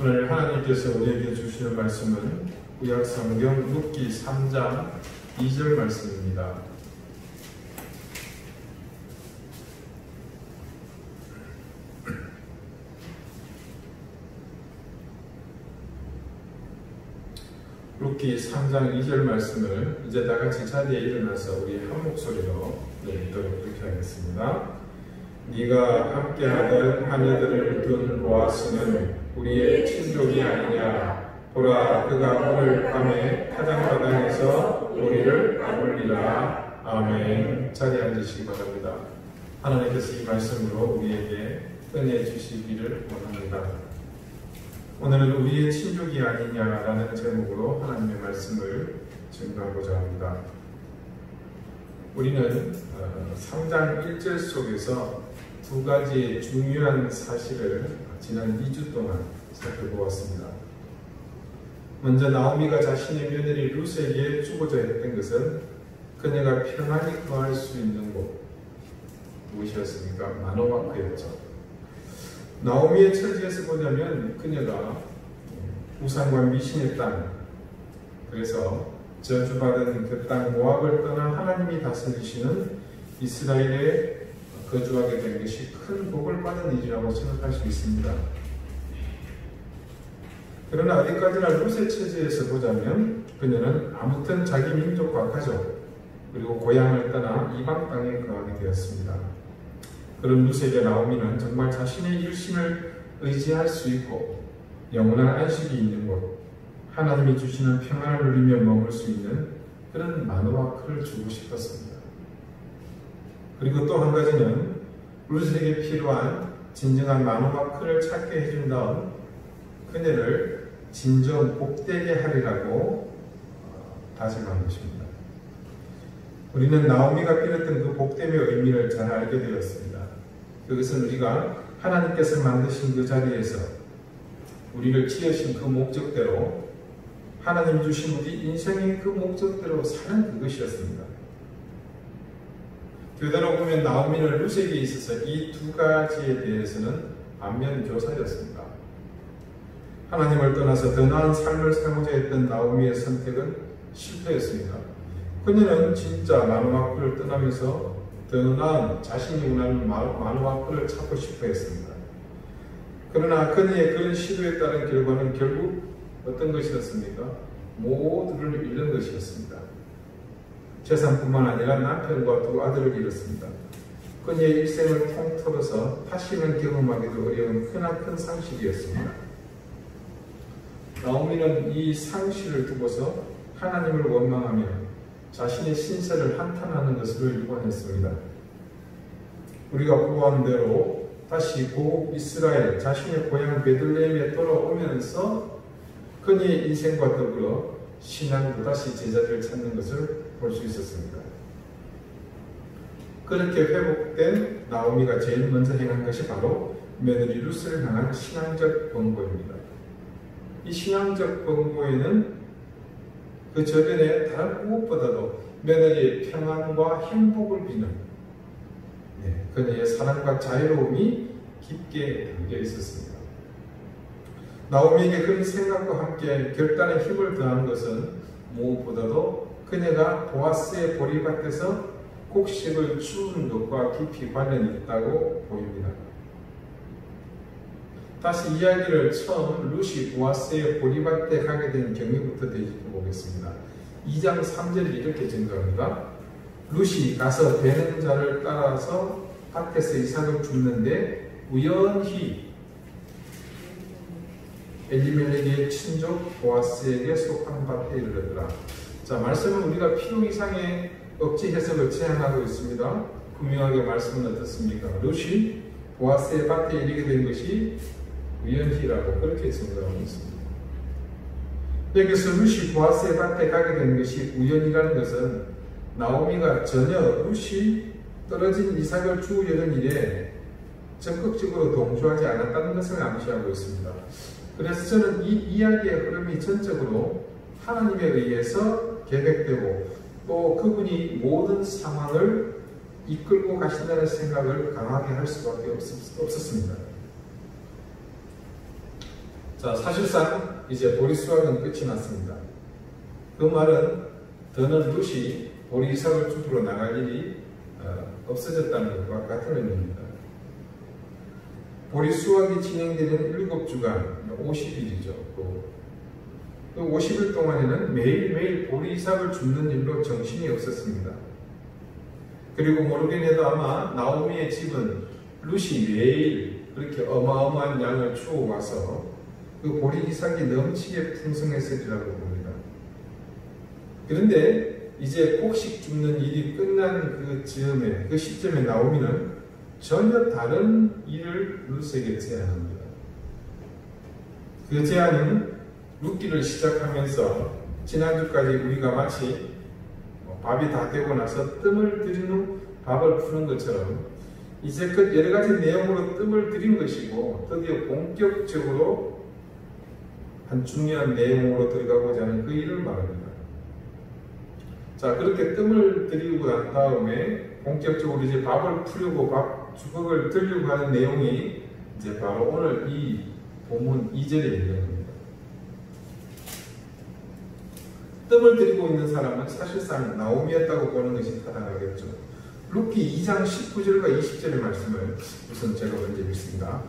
오늘 하나님께서 우리에게 주시는 말씀은 구약성경 룻기 3장 2절 말씀입니다. 룻기 3장 2절 말씀을 이제 다같이 자리에 일어나서 우리 한 목소리로 읽도록 그렇게 하겠습니다. 네가 함께하던 하늘들을 둔 보아스는 우리의 친족이 아니냐. 보라, 그가 오늘 밤에 타작마당에서 우리를 까불리라. 아멘. 자리에 앉으시기 바랍니다. 하나님께서 이 말씀으로 우리에게 은혜 주시기를 원합니다. 오늘은 우리의 친족이 아니냐라는 제목으로 하나님의 말씀을 증거하고자 합니다. 우리는 3장 1절 속에서 두 가지 중요한 사실을 지난 2주 동안 살펴보았습니다. 먼저 나오미가 자신의 며느리 룻에게 주고자 했던 것은 그녀가 평안히 거할 수 있는 곳, 무엇이었습니까? 마노아크였죠. 나오미의 처지에서 보자면 그녀가 우상과 미신의 땅, 그래서 저주받은 그 땅 모압을 떠나 하나님이 다스리시는 이스라엘에 거주하게 된 것이 큰 복을 받은 일이라고 생각할 수 있습니다. 그러나 어디까지나 룻의 처지에서 보자면 그녀는 아무튼 자기 민족과 가족 그리고 고향을 떠나 이방 땅에 거하게 되었습니다. 그런 룻에게 나오미는 정말 자신의 일심을 의지할 수 있고 영원한 안식이 있는 곳, 하나님이 주시는 평안을 누리며 머물 수 있는 그런 마노아크를 주고 싶었습니다. 그리고 또 한 가지는 룻에게 필요한 진정한 마노아크를 찾게 해준 다음 그녀를 진정 복되게 하리라고 다짐한 것입니다. 우리는 나오미가 빌었던 그 복됨의 의미를 잘 알게 되었습니다. 그것은 우리가 하나님께서 만드신 그 자리에서 우리를 지으신 그 목적대로 하나님 주신 우리 인생의 그 목적대로 사는 그것이었습니다. 교대로 보면 나오미는 룻에게 있어서 이 두 가지에 대해서는 반면교사였습니다. 하나님을 떠나서 더 나은 삶을 살고자 했던 나오미의 선택은 실패였습니다. 그녀는 진짜 마노아크를 떠나면서 더 나은 자신이 원하는 마노아크를 찾고 싶어 했습니다. 그러나 그녀의 그런 시도에 따른 결과는 결국 어떤 것이었습니까? 모두를 잃는 것이었습니다. 재산뿐만 아니라 남편과 두 아들을 잃었습니다. 그녀의 일생을 통틀어서 다시는 경험하기도 어려운 크나큰 상실이었습니다. 나오미는 이 상실을 두고서 하나님을 원망하며 자신의 신세를 한탄하는 것을 유언했습니다. 우리가 보아한 대로 다시 고국 이스라엘 자신의 고향 베들레헴에 돌아오면서 그녀의 인생과 더불어 신앙도 다시 제자리를 찾는 것을 볼 수 있었습니다. 그렇게 회복된 나오미가 제일 먼저 행한 것이 바로 며느리 룻을 향한 신앙적 번고입니다. 이 신앙적 번고에는 그 저변에 다른 무엇보다도 며느리의 평안과 행복을 비는 그녀의 사랑과 자유로움이 깊게 담겨 있었습니다. 나오미에게 그런 생각과 함께 결단의 힘을 더한 것은 무엇보다도 그녀가 보아스의 보리밭에서 곡식을 주우는 것과 깊이 관련이 있다고 보입니다. 다시 이야기를 처음 룻이 보아스의 보리밭에 가게 된 경위부터 되짚어 보겠습니다. 2장 3절이 이렇게 증거합니다. 룻이 가서 베는 자를 따라서 밭에서 이삭을 줍는데 우연히 엘리멜렉의 친족 보아스에게 속한 밭에 이르렀더라. 자, 말씀은 우리가 필요 이상의 억지 해석을 제한하고 있습니다. 분명하게 말씀은 어떻습니까? 룻이 보아스의 밭에 이르게 된 것이 우연히라고 그렇게 증거하고 있습니다. 여기서 룻이 보아스의 밭에 가게 된 것이 우연이라는 것은 나오미가 전혀 룻이 떨어진 이삭을 주우려는 일에 적극적으로 동조하지 않았다는 것을 암시하고 있습니다. 그래서 저는 이 이야기의 흐름이 전적으로 하나님에 의해서 계획되고 또 그분이 모든 상황을 이끌고 가신다는 생각을 강하게 할 수밖에 없었습니다. 자, 사실상 이제 보리 수확은 끝이 났습니다. 그 말은 더는 룻이 보리 이삭을 주부로 나갈 일이 없어졌다는 것과 같은 의미입니다. 보리 수확이 진행되는 7주간, 50일이죠. 그 50일 동안에는 매일매일 보리 이삭을 줍는 일로 정신이 없었습니다. 그리고 모르긴 해도 아마 나오미의 집은 룻이 매일 그렇게 어마어마한 양을 주워와서 그 보리 이삭이 넘치게 풍성했으리라고 봅니다. 그런데 이제 곡식 줍는 일이 끝난 그 시점에 나오미는 전혀 다른 일을 룻에게 제안합니다. 그 제안은 룻기를 시작하면서 지난주까지 우리가 마치 밥이 다 되고 나서 뜸을 들인 후 밥을 푸는 것처럼 이제껏 여러 가지 내용으로 뜸을 들인 것이고 드디어 본격적으로 한 중요한 내용으로 들어가고자 하는 그 일을 말합니다. 자, 그렇게 뜸을 들이고 난 다음에 본격적으로 이제 밥을 풀려고 주걱을 들려고 하는 내용이 이제 바로 오늘 이 본문 2절에 있는 겁니다. 뜸을 들이고 있는 사람은 사실상 나오미였다고 보는 것이 타당하겠죠. 룻기 2장 19절과 20절의 말씀을 우선 제가 먼저 읽습니다.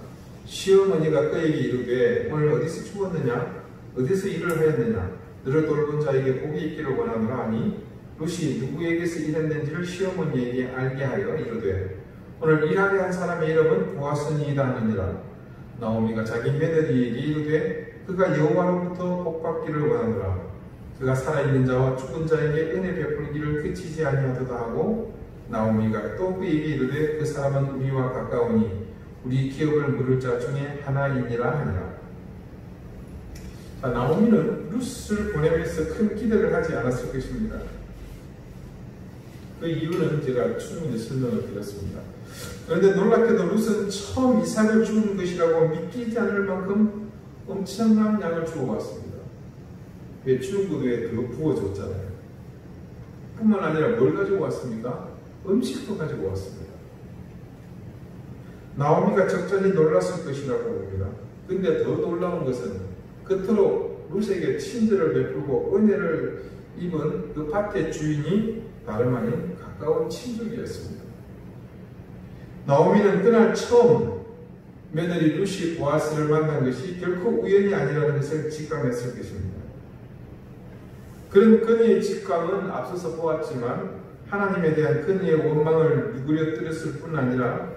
시어머니가 그에게 이르되 오늘 어디서 죽었느냐? 어디서 일을 하였느냐? 너를 돌본 자에게 복이 있기를 원하노라 하니 룻이 누구에게서 일했는지를 시어머니에게 알게 하여 이르되 오늘 일하게 한 사람의 이름은 보아스니이다 하느니라. 나오미가 자기 며느리에게 이르되 그가 여호와로부터 복받기를 원하노라. 그가 살아있는 자와 죽은 자에게 은혜 베풀기를 그치지 아니하도다 하고 나오미가 또 그에게 이르되 그 사람은 우리와 가까우니 우리 기업을 물을 자 중에 하나이니라 하니라. 자, 나오미는 룻을 보내면서 큰 기대를 하지 않았을 것입니다. 그 이유는 제가 충분히 설명을 드렸습니다. 그런데 놀랍게도 룻은 처음 이삭을 주는 것이라고 믿기지 않을 만큼 엄청난 양을 주어왔습니다. 왜 주는 것 외에 더 부어줬잖아요. 뿐만 아니라 뭘 가지고 왔습니까? 음식도 가지고 왔습니다. 나오미가 적절히 놀랐을 것이라고 봅니다. 근데 더 놀라운 것은 그토록 룻에게 친절을 베풀고 은혜를 입은 그 밭의 주인이 다름 아닌 가까운 친족이었습니다. 나오미는 그날 처음 며느리 룻이 보아스를 만난 것이 결코 우연이 아니라는 것을 직감했을 것입니다. 그런 그녀의 직감은 앞서서 보았지만 하나님에 대한 그녀의 원망을 누그러뜨렸을 뿐 아니라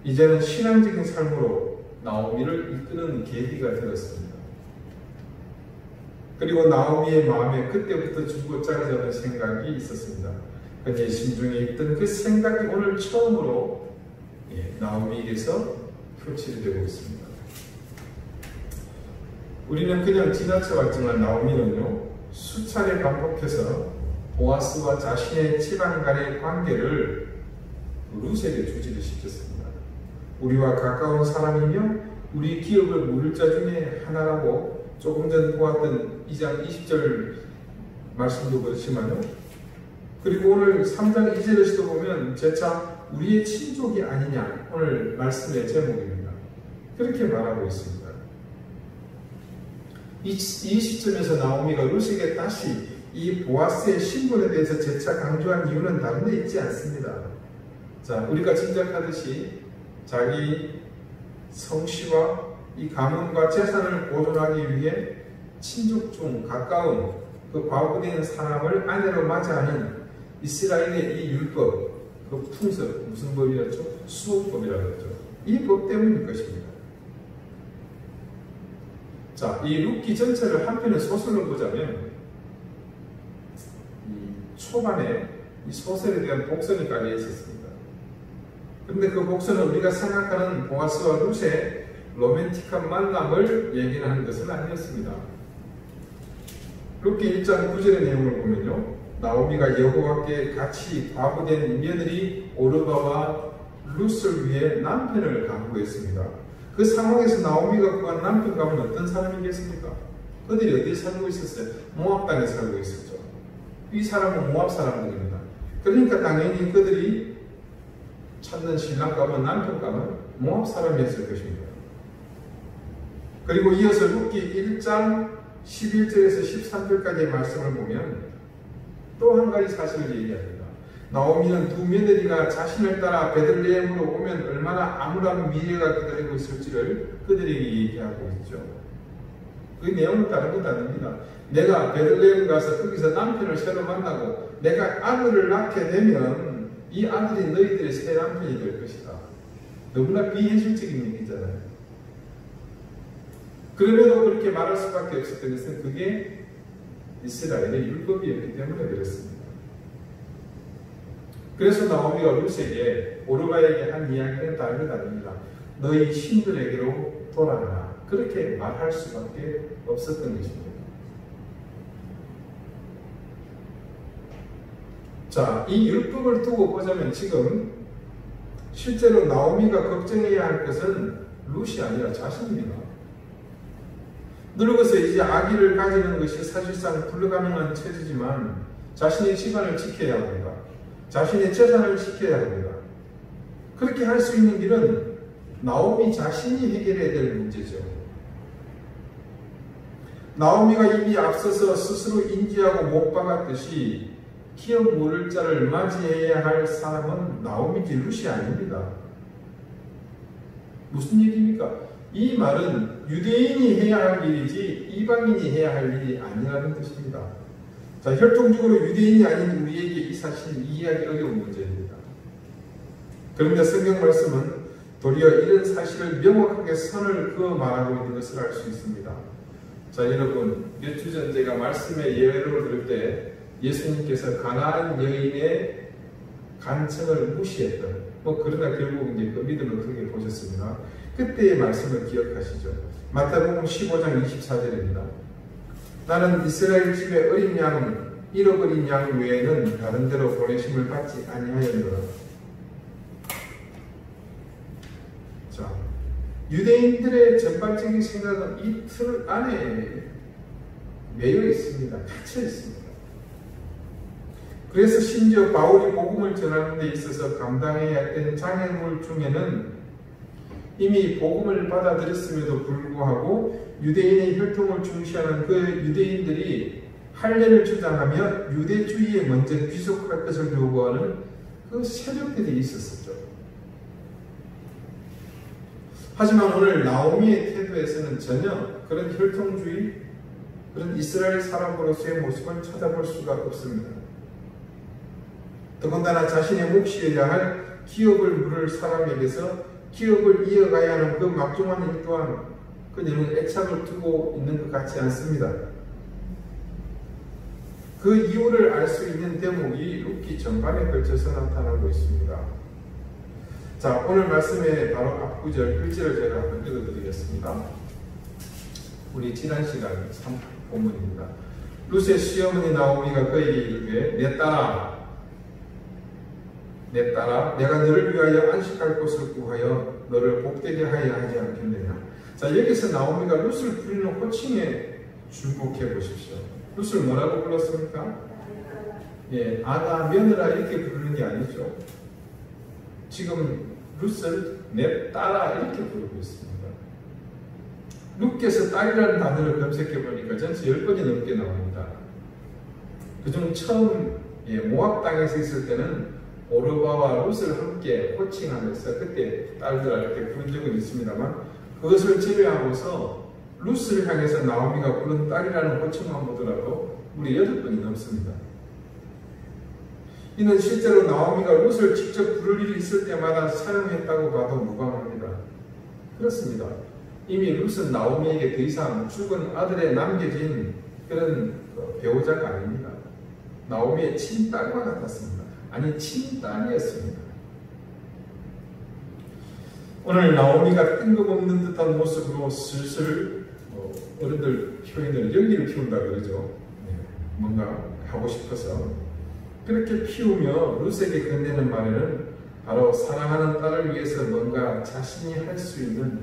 이제는 신앙적인 삶으로 나오미를 이끄는 계기가 되었습니다. 그리고 나오미의 마음에 그때부터 죽고자 하는 생각이 있었습니다. 그녀의 심중에 있던 그 생각이 오늘 처음으로 나오미에게서 표출되고 있습니다. 우리는 그냥 지나쳐 왔지만 나오미는요, 수차례 반복해서 보아스와 자신의 집안 간의 관계를 룻에게 주지를 시켰습니다. 우리와 가까운 사람이며 우리 기업을 물을 자 중에 하나라고 조금 전 보았던 2장 20절 말씀도 그렇지만요. 그리고 오늘 3장 2절에서도 보면 재차 우리의 친족이 아니냐, 오늘 말씀의 제목입니다. 그렇게 말하고 있습니다. 이 시점에서 나오미가 룻에게 다시 이 보아스의 신분에 대해서 재차 강조한 이유는 다른 데 있지 않습니다. 자, 우리가 짐작하듯이 자기 성씨와 이 가문과 재산을 보존하기 위해 친족 중 가까운 그 과부된 사람을 아내로 맞이하는 이스라엘의 이 율법, 그 풍습, 무슨 법이었죠? 수호법이라고 했죠. 이 법 때문일 것입니다. 자, 이 룻기 전체를 한편의 소설로 보자면 이 초반에 이 소설에 대한 복선이 깔려 있었습니다. 그런데 그 복선은 우리가 생각하는 보아스와 룻의 로맨틱한 만남을 얘기하는 것은 아니었습니다. 룻기 1장 9절의 내용을 보면요, 나오미가 여호와께 같이 과부된 며느리 오르바와 룻을 위해 남편을 강구했습니다. 그 상황에서 나오미가 구한 남편 가면 어떤 사람이겠습니까? 그들이 어디에 살고 있었어요? 모압 땅에 살고 있었죠. 이 사람은 모압 사람들입니다. 그러니까 당연히 그들이 찾는 신랑 가면 남편 가면 모압 사람이었을 것입니다. 그리고 이어서 룻기 1장 11절에서 13절까지의 말씀을 보면 또 한 가지 사실을 얘기합니다. 나오미는 두 며느리가 자신을 따라 베들레헴으로 오면 얼마나 암울한 미래가 기다리고 있을지를 그들에게 얘기하고 있죠. 그 내용은 다른 것도 아닙니다. 내가 베들레헴 가서 거기서 남편을 새로 만나고 내가 아들을 낳게 되면 이 아들이 너희들의 새 남편이 될 것이다. 너무나 비현실적인 얘기잖아요. 그럼에도 그렇게 말할 수밖에 없었던 것은 그게 이스라엘의 율법이었기 때문에 그렇습니다. 그래서 나오미가 룻에게 오르바에게 한 이야기는 다른 것 아닙니다. 너희 신들에게로 돌아가라. 그렇게 말할 수밖에 없었던 것입니다. 자, 이 율법을 두고 보자면 지금 실제로 나오미가 걱정해야 할 것은 룻이 아니라 자신입니다. 늙어서 이제 아기를 가지는 것이 사실상 불가능한 처지지만 자신의 집안을 지켜야 합니다. 자신의 재산을 지켜야 합니다. 그렇게 할 수 있는 길은 나오미 자신이 해결해야 될 문제죠. 나오미가 이미 앞서서 스스로 인지하고 못 박았듯이 기업 물을 자를 맞이해야 할 사람은 나오미지 룻이 아닙니다. 무슨 얘기입니까? 이 말은 유대인이 해야 할 일이지 이방인이 해야 할 일이 아니라는 뜻입니다. 자, 혈통적으로 유대인이 아닌 우리에게 이 사실은 이해하기 어려운 문제입니다. 그런데 성경 말씀은 도리어 이런 사실을 명확하게 선을 그어 말하고 있는 것을 알 수 있습니다. 자, 여러분, 몇 주 전 제가 말씀의 예외를 들을 때 예수님께서 가나안 여인의 간청을 무시했던, 그러나 결국 이제 그 믿음을 크게 보셨습니다. 그때의 말씀을 기억하시죠? 마태복음 15장 24절입니다. 나는 이스라엘 집의 어린 양, 잃어버린 양 외에는 다른 데로 보내심을 받지 아니하였노라. 자, 유대인들의 전반적인 생각은 이 틀 안에 매여 있습니다. 갇혀 있습니다. 그래서 심지어 바울이 복음을 전하는 데 있어서 감당해야 했던 장애물 중에는 이미 복음을 받아들였음에도 불구하고 유대인의 혈통을 중시하는 그 유대인들이 할례를 주장하며 유대주의에 먼저 귀속할 것을 요구하는 그 세력들이 있었었죠. 하지만 오늘 나오미의 태도에서는 전혀 그런 혈통주의, 그런 이스라엘 사람으로서의 모습을 찾아볼 수가 없습니다. 더군다나 자신의 몫이어야 할 기업을 물을 사람에게서 기업을 이어가야 하는 그 막중한 일 또한 그녀는 애착을 두고 있는 것 같지 않습니다. 그 이유를 알 수 있는 대목이 룻기 전반에 걸쳐서 나타나고 있습니다. 자, 오늘 말씀의 바로 앞구절 1절을 제가 한번 읽어드리겠습니다. 우리 지난 시간 3본문입니다. 룻의 시어머니 나오미가 그에게 이르되 내 딸아, 내가 너를 위하여 안식할 곳을 구하여 너를 복되게 하여 하지 않겠느냐. 자, 여기서 나오미가 룻을 부르는 호칭에 주목해 보십시오. 룻을 뭐라고 불렀습니까? 예, 아가, 며느라 이렇게 부르는 게 아니죠. 지금 룻을 내 딸아 이렇게 부르고 있습니다. 룻께서 딸이라는 단어를 검색해 보니까 전체 10번이 넘게 나옵니다. 그중 처음 모압 땅에서 있을 때는 오르바와 룻을 함께 호칭하면서 그때 딸들아 이렇게 부른 적은 있습니다만 그것을 제외하고서 룻을 향해서 나오미가 부른 딸이라는 호칭만 보더라도 무려 8번이 넘습니다. 이는 실제로 나오미가 룻을 직접 부를 일이 있을 때마다 사용했다고 봐도 무방합니다. 그렇습니다. 이미 룻은 나오미에게 더 이상 죽은 아들에 남겨진 그런 배우자가 아닙니다. 나오미의 친딸과 같았습니다. 아니, 친딸이었습니다. 오늘 나오미가 뜬금없는 듯한 모습으로 슬슬 어른들 표현을 연기를 피운다 그러죠. 뭔가 하고 싶어서 그렇게 피우며 룻에게 건네는 말에는 바로 사랑하는 딸을 위해서 뭔가 자신이 할 수 있는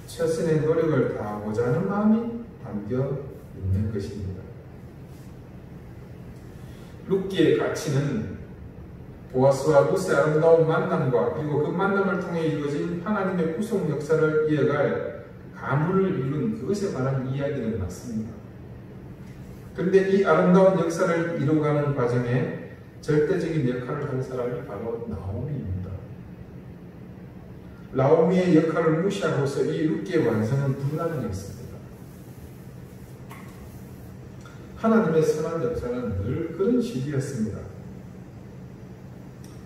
최선의 노력을 다하고자 하는 마음이 담겨 있는 것입니다. 룻기의 가치는 보아스와 룻의 아름다운 만남과 그리고 그 만남을 통해 이루어진 하나님의 구속 역사를 이어갈 가문을 이룬 그것에 관한 이야기는 맞습니다. 그런데 이 아름다운 역사를 이루어가는 과정에 절대적인 역할을 한 사람이 바로 나오미입니다. 나오미의 역할을 무시하고서 이 룻기의 완성은 불가능했습니다. 하나님의 선한 역사는 늘 그런 식이었습니다.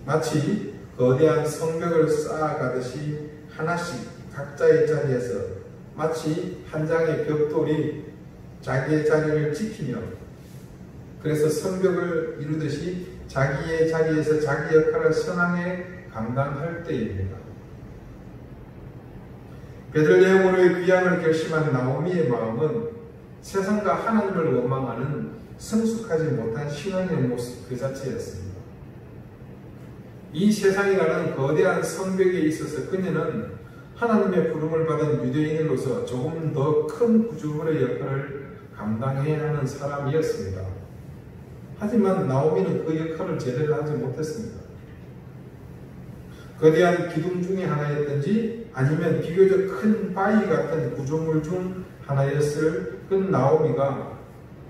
마치 거대한 성벽을 쌓아가듯이 하나씩 각자의 자리에서 마치 한 장의 벽돌이 자기의 자리를 지키며 그래서 성벽을 이루듯이 자기의 자리에서 자기 역할을 선하게 감당할 때입니다. 베들레헴으로의 귀향을 결심한 나오미의 마음은 세상과 하나님을 원망하는 성숙하지 못한 신앙의 모습 그 자체였습니다. 이 세상이라는 거대한 성벽에 있어서 그녀는 하나님의 부름을 받은 유대인으로서 조금 더 큰 구조물의 역할을 감당해야 하는 사람이었습니다. 하지만 나오미는 그 역할을 제대로 하지 못했습니다. 거대한 기둥 중에 하나였든지 아니면 비교적 큰 바위 같은 구조물 중 하나였을 그 나오미가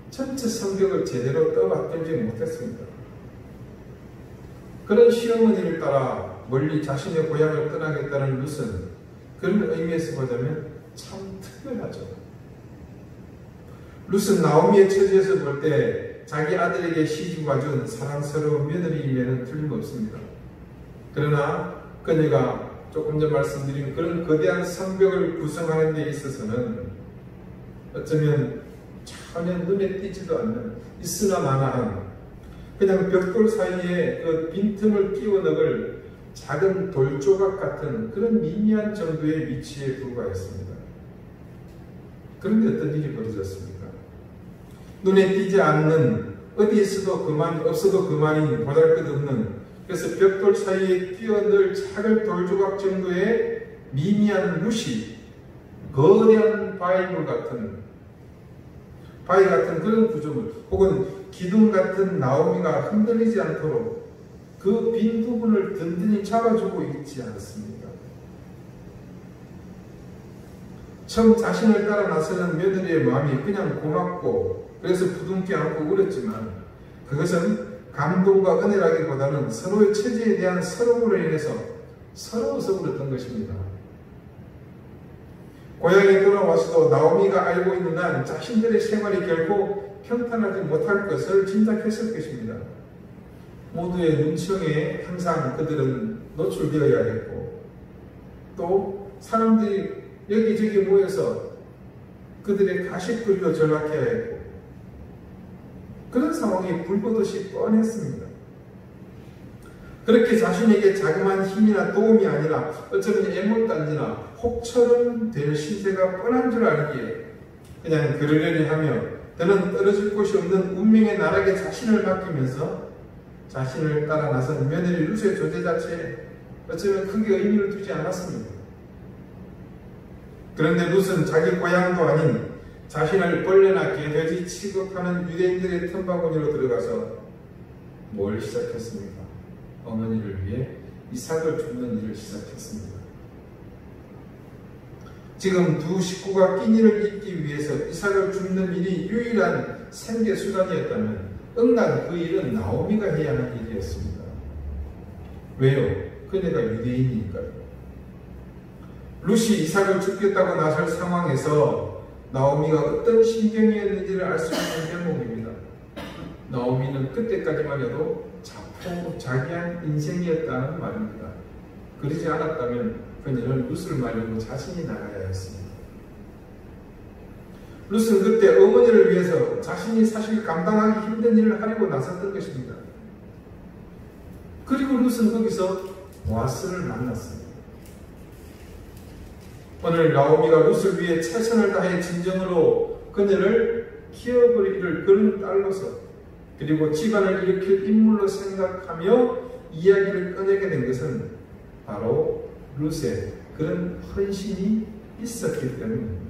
전체 성벽을 제대로 떠받들지 못했습니다. 그런 시어머니를 따라 멀리 자신의 고향을 떠나겠다는 룻은 그런 의미에서 보자면 참 특별하죠. 룻은 나오미의 처지에서 볼 때 자기 아들에게 시집 와준 사랑스러운 며느리임에는 틀림없습니다. 그러나 그녀가 조금 전 말씀드린 그런 거대한 성벽을 구성하는 데 있어서는 어쩌면 전혀 눈에 띄지도 않는 있으나 마나한 그냥 벽돌 사이에 그 빈틈을 끼워 넣을 작은 돌조각 같은 그런 미미한 정도의 위치에 불과했습니다. 그런데 어떤 일이 벌어졌습니까? 눈에 띄지 않는 어디 있어도 그만 없어도 그만인 보잘것없는 그래서 벽돌 사이에 끼워 넣을 작은 돌조각 정도의 미미한 룻이 거대한 바위 같은 그런 구조물 혹은 기둥 같은 나오미가 흔들리지 않도록 그 빈 부분을 든든히 잡아주고 있지 않습니까? 처음 자신을 따라 나서는 며느리의 마음이 그냥 고맙고 그래서 부둥켜 안고 울었지만 그것은 감동과 은혜라기보다는 서로의 처지에 대한 서러움으로 인해서 서러워서 울었던 것입니다. 고향에 돌아와서도 나오미가 알고 있는 한 자신들의 생활이 결코 평탄하지 못할 것을 짐작했을 것입니다. 모두의 눈치에 항상 그들은 노출되어야 했고 또 사람들이 여기저기 모여서 그들의 가십거리로 전락해야 했고 그런 상황이 불보듯이 뻔했습니다. 그렇게 자신에게 자그마한 힘이나 도움이 아니라 어쩌면 애물단지나 혹처럼 될 신세가 뻔한 줄 알기에 그냥 그러려니 하며 더는 떨어질 곳이 없는 운명의 나락에 자신을 맡기면서 자신을 따라 나선 며느리 룻의 존재 자체에 어쩌면 크게 의미를 두지 않았습니다. 그런데 룻은 자기 고향도 아닌 자신을 벌레나 개돼지 취급하는 유대인들의 틈바구니로 들어가서 뭘 시작했습니까? 어머니를 위해 이삭을 줍는 일을 시작했습니다. 지금 두 식구가 끼니를 잇기 위해서 이삭을 줍는 일이 유일한 생계수단이었다면 응난 그 일은 나오미가 해야 하는 일이었습니다. 왜요? 그녀가 유대인이니까요. 룻이 이삭을 줍겠다고 나설 상황에서 나오미가 어떤 심경이었는지를 알 수 있는 대목입니다. 나오미는 그때까지만 해도 자기한 인생이었다는 말입니다. 그러지 않았다면 그녀는 룻을 말리고 자신이 나가야 했습니다. 룻은 그때 어머니를 위해서 자신이 사실 감당하기 힘든 일을 하려고 나섰던 것입니다. 그리고 룻은 거기서 보아스를 만났습니다. 오늘 나오미가 룻을 위해 최선을 다해 진정으로 그녀를 키워버리기를 그런 딸로서 그리고 집안을 일으킬 인물로 생각하며 이야기를 꺼내게 된 것은 바로 룻의 그런 헌신이 있었기 때문입니다.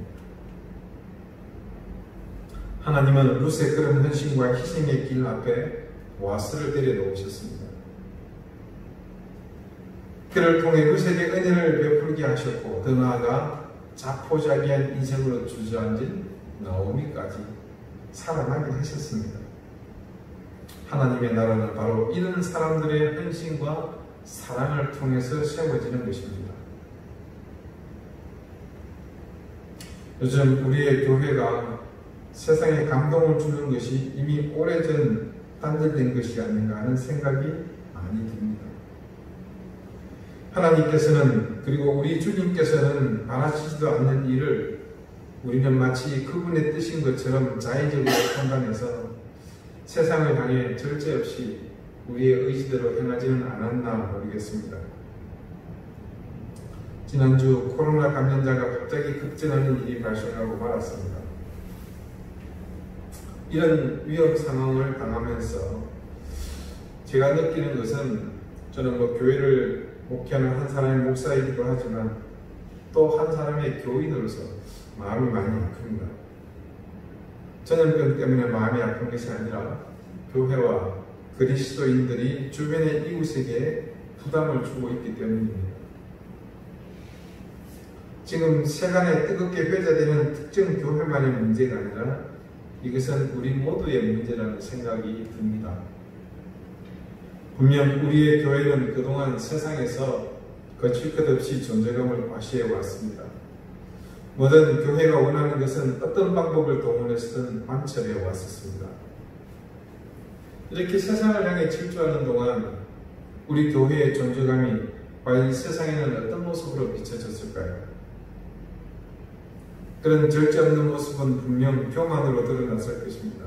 하나님은 룻의 그런 헌신과 희생의 길 앞에 보아스를 데려놓으셨습니다. 그를 통해 룻에게 은혜를 베풀게 하셨고 더 나아가 자포자기한 인생으로 주저앉은 나오미까지 살아나게 하셨습니다. 하나님의 나라는 바로 이런 사람들의 헌신과 사랑을 통해서 세워지는 것입니다. 요즘 우리의 교회가 세상에 감동을 주는 것이 이미 오래전 단절된 것이 아닌가 하는 생각이 많이 듭니다. 하나님께서는 그리고 우리 주님께서는 바라시지도 않는 일을 우리는 마치 그분의 뜻인 것처럼 자의적으로 판단해서 세상을 향해 절제 없이 우리의 의지대로 행하지는 않았나 모르겠습니다. 지난주 코로나 감염자가 갑자기 급증하는 일이 발생하고 말았습니다. 이런 위험 상황을 당하면서 제가 느끼는 것은 저는 교회를 목회하는 한 사람의 목사이기도 하지만 또 한 사람의 교인으로서 마음이 많이 아픕니다. 전염병 때문에 마음이 아픈 것이 아니라 교회와 그리스도인들이 주변의 이웃에게 부담을 주고 있기 때문입니다. 지금 세간에 뜨겁게 회자되는 특정 교회만의 문제가 아니라 이것은 우리 모두의 문제라는 생각이 듭니다. 분명 우리의 교회는 그동안 세상에서 거칠 것 없이 존재감을 과시해 왔습니다. 모든 교회가 원하는 것은 어떤 방법을 동원해서든 관철해 왔었습니다. 이렇게 세상을 향해 질주하는 동안 우리 교회의 존재감이 과연 이 세상에는 어떤 모습으로 비춰졌을까요? 그런 절제 없는 모습은 분명 교만으로 드러났을 것입니다.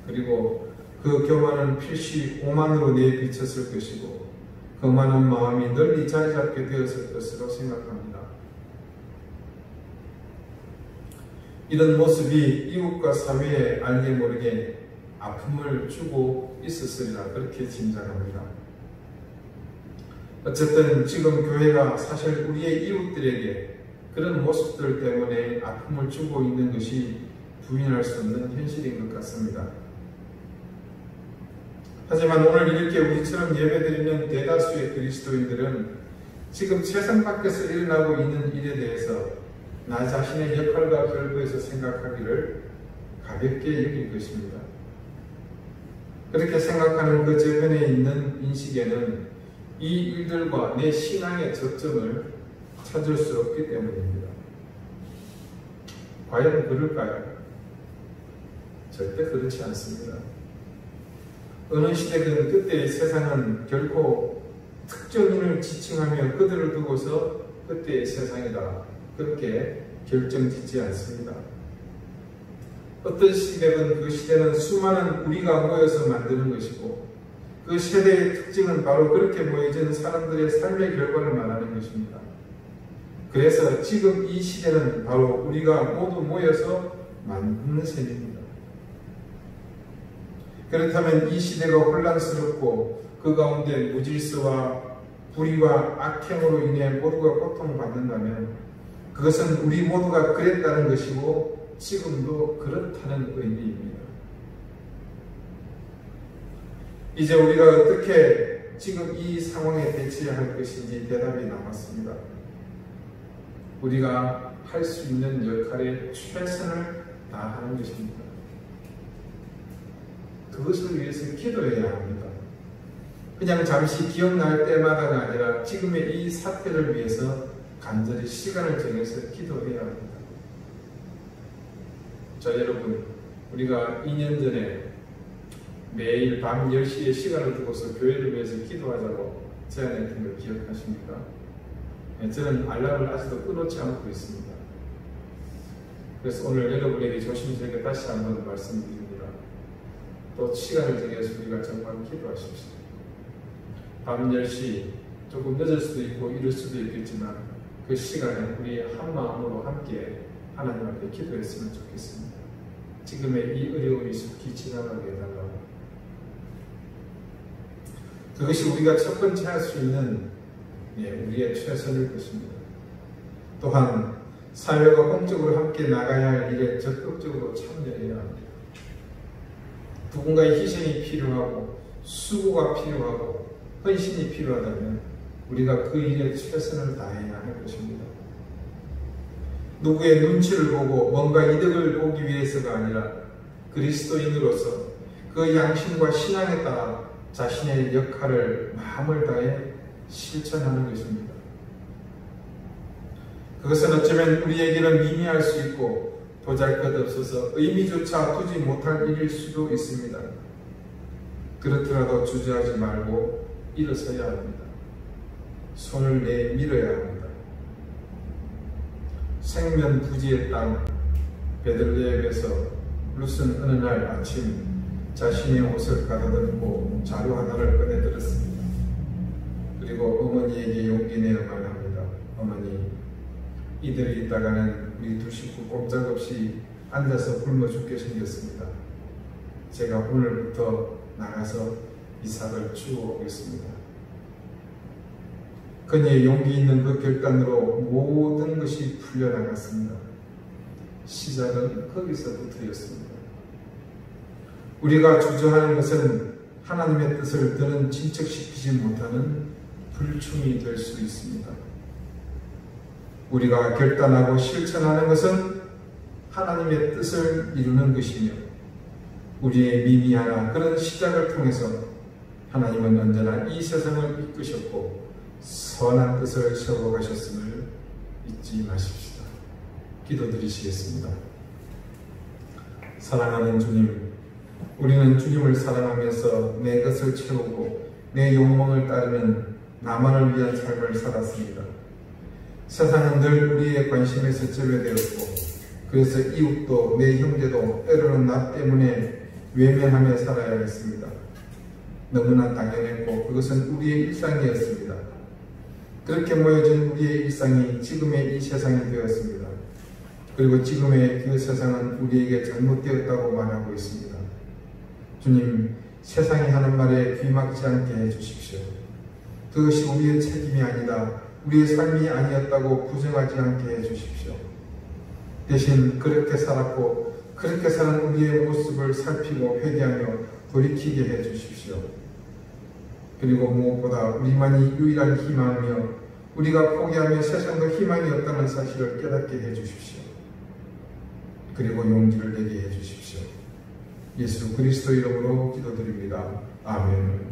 그리고 그 교만은 필시 오만으로 내비쳤을 것이고 거만한 마음이 널리 자리 잡게 되었을 것으로 생각합니다. 이런 모습이 이웃과 사회에 알게 모르게 아픔을 주고 있었으리라 그렇게 짐작합니다. 어쨌든 지금 교회가 사실 우리의 이웃들에게 그런 모습들 때문에 아픔을 주고 있는 것이 부인할 수 없는 현실인 것 같습니다. 하지만 오늘 이렇게 우리처럼 예배드리는 대다수의 그리스도인들은 지금 세상 밖에서 일어나고 있는 일에 대해서 나 자신의 역할과 결부에서 생각하기를 가볍게 여길 것입니다. 그렇게 생각하는 그 저변에 있는 인식에는 이 일들과 내 신앙의 접점을 찾을 수 없기 때문입니다. 과연 그럴까요? 절대 그렇지 않습니다. 어느 시대든 그때의 세상은 결코 특정인을 지칭하며 그들을 두고서 그때의 세상이다 그렇게 결정짓지 않습니다. 어떤 시대든 그 시대는 수많은 우리가 모여서 만드는 것이고 그 세대의 특징은 바로 그렇게 모여진 사람들의 삶의 결과를 말하는 것입니다. 그래서 지금 이 시대는 바로 우리가 모두 모여서 만드는 셈입니다. 그렇다면 이 시대가 혼란스럽고 그 가운데 무질서와 불의와 악행으로 인해 모두가 고통받는다면 그것은 우리 모두가 그랬다는 것이고 지금도 그렇다는 의미입니다. 이제 우리가 어떻게 지금 이 상황에 대처해야 할 것인지 대답이 남았습니다. 우리가 할 수 있는 역할에 최선을 다하는 것입니다. 그것을 위해서 기도해야 합니다. 그냥 잠시 기억날 때마다가 아니라 지금의 이 사태를 위해서 간절히 시간을 정해서 기도해야 합니다. 자, 여러분, 우리가 2년 전에 매일 밤 10시에 시간을 두고서 교회를 위해서 기도하자고 제안했던 걸 기억하십니까? 저는 알람을 아직도 끊어놓지 않고 있습니다. 그래서 오늘 여러분에게 조심스럽게 다시 한번 말씀드립니다. 또 시간을 정해서 우리가 정말 기도하십시오. 밤 10시 조금 늦을 수도 있고 이럴 수도 있겠지만 그 시간에 우리 한 마음으로 함께 하나님 앞에 기도했으면 좋겠습니다. 지금의 이 어려움이 속히 지나가게 해달라고. 그것이 우리가 첫 번째 할 수 있는 우리의 최선일 것입니다. 또한 사회가 공적으로 함께 나가야 할 일에 적극적으로 참여해야 합니다. 누군가의 희생이 필요하고 수고가 필요하고 헌신이 필요하다면 우리가 그 일에 최선을 다해야 할 것입니다. 누구의 눈치를 보고 뭔가 이득을 보기 위해서가 아니라 그리스도인으로서 그 양심과 신앙에 따라 자신의 역할을 마음을 다해 실천하는 것입니다. 그것은 어쩌면 우리에게는 미미할 수 있고 보잘것없어서 의미조차 두지 못할 일일 수도 있습니다. 그렇더라도 주저하지 말고 일어서야 합니다. 손을 내밀어야 합니다. 생면부지의 땅 베들레헴에서 룻은 어느 날 아침 자신의 옷을 가다듬고 자루 하나를 꺼내들었습니다. 그리고 어머니에게 용기 내어 말합니다. 어머니, 이들이 있다가는 우리 두 식구 꼼짝없이 앉아서 굶어 죽게 생겼습니다. 제가 오늘부터 나가서 이삭을 주워 오겠습니다. 그녀의 용기 있는 그 결단으로 모든 것이 풀려나갔습니다. 시작은 거기서부터였습니다. 우리가 주저하는 것은 하나님의 뜻을 더는 진척시키지 못하는 불충이 될 수 있습니다. 우리가 결단하고 실천하는 것은 하나님의 뜻을 이루는 것이며 우리의 미미하나 그런 시작을 통해서 하나님은 언제나 이 세상을 이끄셨고 선한 뜻을 세워가셨음을 잊지 마십시다. 기도드리시겠습니다. 사랑하는 주님, 우리는 주님을 사랑하면서 내 것을 채우고 내 욕망을 따르는 나만을 위한 삶을 살았습니다. 세상은 늘 우리의 관심에서 제외되었고 그래서 이웃도 내 형제도 때로는 나 때문에 외면하며 살아야 했습니다. 너무나 당연했고 그것은 우리의 일상이었습니다. 그렇게 모여진 우리의 일상이 지금의 이 세상이 되었습니다. 그리고 지금의 그 세상은 우리에게 잘못되었다고 말하고 있습니다. 주님, 세상이 하는 말에 귀막지 않게 해주십시오. 그것이 우리의 책임이 아니다, 우리의 삶이 아니었다고 부정하지 않게 해주십시오. 대신 그렇게 살았고 그렇게 사는 우리의 모습을 살피고 회개하며 돌이키게 해주십시오. 그리고 무엇보다 우리만이 유일한 희망이며 우리가 포기하며 세상도 희망이 없다는 사실을 깨닫게 해주십시오. 그리고 용기를 내게 해주십시오. 예수 그리스도 이름으로 기도드립니다. 아멘.